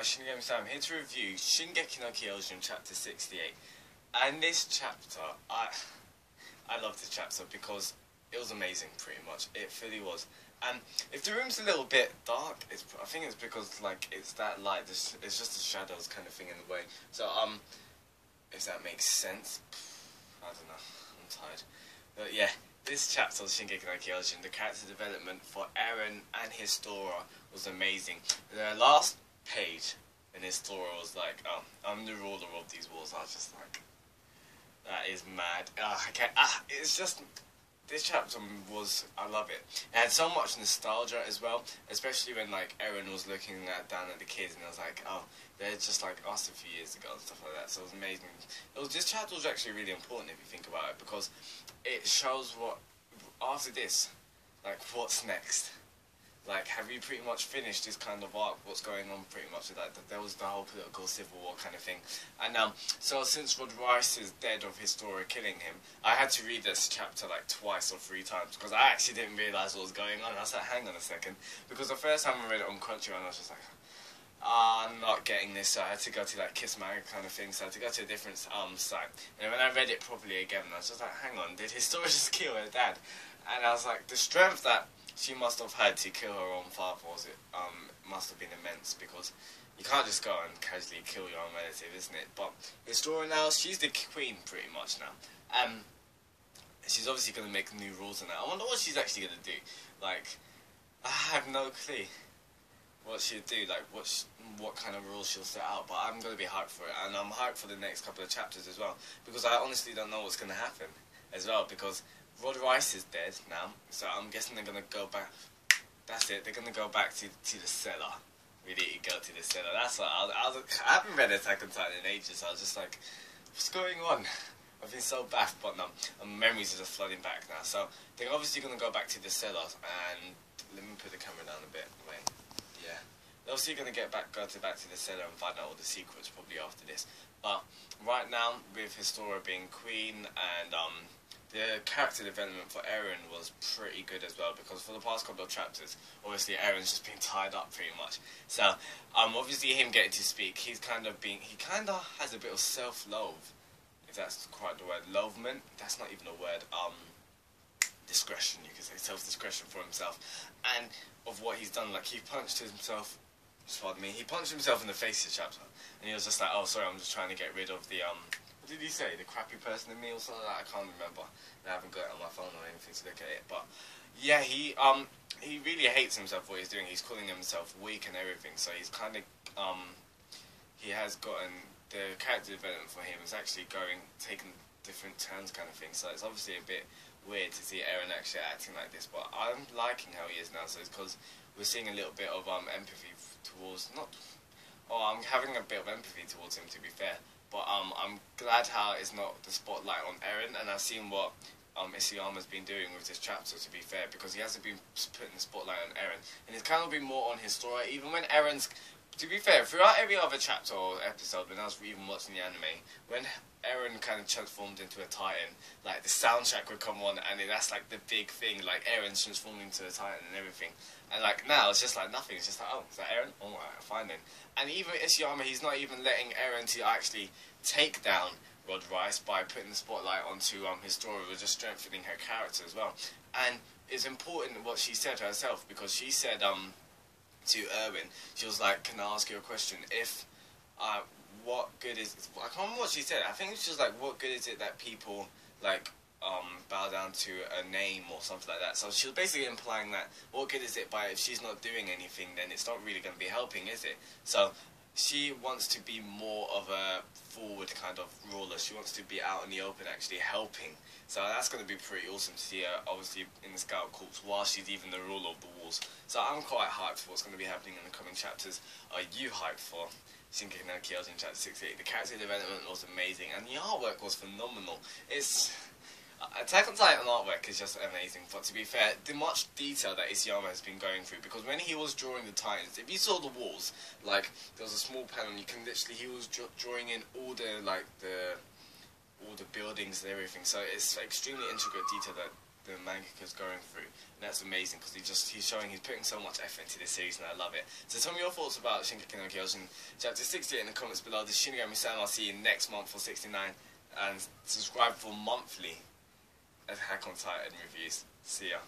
Shingeki, I'm here to review Shingeki no Kyojin chapter 68. And this chapter, I love this chapter because it was amazing, pretty much. It really was. And if the room's a little bit dark, I think it's because like it's that light. It's just the shadows kind of thing in the way. So if that makes sense, I don't know. I'm tired. But yeah, this chapter of Shingeki no Kyojin, the character development for Eren and Histora was amazing. The last page in Histora was like, oh, I'm the ruler of these walls. I was just like, that is mad. It's just, this chapter was, I love it. It had so much nostalgia as well, especially when like Eren was looking down at the kids and I was like, oh, they're just like us a few years ago and stuff like that. So it was amazing. This chapter was actually really important if you think about it, because it shows what, after this, like what's next. Like, have you pretty much finished this kind of arc? What's going on pretty much with that? There was the whole political civil war kind of thing. And so since Rod Reiss is dead of Histora killing him, I had to read this chapter like twice or three times because I actually didn't realise what was going on. I was like, hang on a second. Because the first time I read it on Crunchyroll, I was just like, I'm not getting this. So I had to go to like Kiss Manga kind of thing. So I had to go to a different site. And when I read it properly again, I was just like, hang on, did Histora just kill her dad? And I was like, the strength that she must have had to kill her own father, must have been immense, because you can't just go and casually kill your own relative, isn't it? But Histora now, she's the queen pretty much now. She's obviously going to make new rules and that. I wonder what she's actually going to do. Like, I have no clue what she'll do, like what kind of rules she'll set out, but I'm going to be hyped for it, and I'm hyped for the next couple of chapters as well, because I honestly don't know what's going to happen as well, because Rod Reiss is dead now, so I'm guessing they're going to go back. That's it, they're going to go back to the cellar. Really go to the cellar. That's what I haven't read Attack on Titan in ages, so I was just like, what's going on? I've been so baffed, but no, memories are just flooding back now. So they're obviously going to go back to the cellar, and let me put the camera down a bit. Wait, yeah. They're obviously going to go back to the cellar and find out all the secrets probably after this. But right now, with Histora being queen and the character development for Eren was pretty good as well, because for the past couple of chapters, obviously Eren's just been tied up pretty much. So, obviously him getting to speak, he kind of has a bit of self-loathe, if that's quite the word. Loathment, that's not even a word. Discretion, you could say, self-discretion for himself, and of what he's done. Like, he punched himself, pardon me, he punched himself in the face this chapter, and he was just like, oh, sorry, I'm just trying to get rid of the, what did he say? The crappy person in me or something like that? I can't remember. I haven't got it on my phone or anything to look at it. But yeah, he really hates himself what he's doing. He's calling himself weak and everything. So he's kind of he has gotten, the character development for him is actually taking different turns kind of thing. So it's obviously a bit weird to see Eren actually acting like this. But I'm liking how he is now. So it's because we're seeing a little bit of empathy towards I'm having a bit of empathy towards him, to be fair. But I'm glad how it's not the spotlight on Eren, and I've seen what Isayama's been doing with this chapter, to be fair, because he hasn't been putting the spotlight on Eren, and it's kind of been more on Histora, even when Eren's, to be fair, throughout every other chapter or episode, when I was even watching the anime, when Eren kind of transformed into a Titan, like the soundtrack would come on, and that's like the big thing, like Eren's transforming into a Titan and everything. And like now, it's just like nothing. It's just like, oh, is that Eren? Oh, right, fine then. And even Isayama, he's not even letting Eren to actually take down Rod Reiss by putting the spotlight onto Histora, with just strengthening her character as well. And it's important what she said herself, because she said to Erwin, she was like, can I ask you a question? If what good is, I can't remember what she said. I think it's just like, what good is it that people like bow down to a name or something like that. So she was basically implying that what good is it by, if she's not doing anything, then it's not really going to be helping, is it? So she wants to be more of a forward kind of ruler. She wants to be out in the open actually helping. So that's going to be pretty awesome to see her obviously in the Scout Corps while she's even the ruler of the walls. So I'm quite hyped for what's going to be happening in the coming chapters. Are you hyped for Shingeki no Kyojin chapter 68? The character development was amazing and the artwork was phenomenal. It's Attack on Titan artwork is just amazing, but to be fair, the much detail that Isayama has been going through, because when he was drawing the Titans, if you saw the walls, like, there was a small panel, and you can literally, he was drawing in all the, like, all the buildings and everything, so it's extremely intricate detail that the mangaka's going through, and that's amazing because he's putting so much effort into this series, and I love it. So tell me your thoughts about Shingeki no Kyojin chapter 68 in the comments below. This is Shinigami-san. I'll see you next month for 69, and subscribe for monthly Attack on Titan reviews. See ya.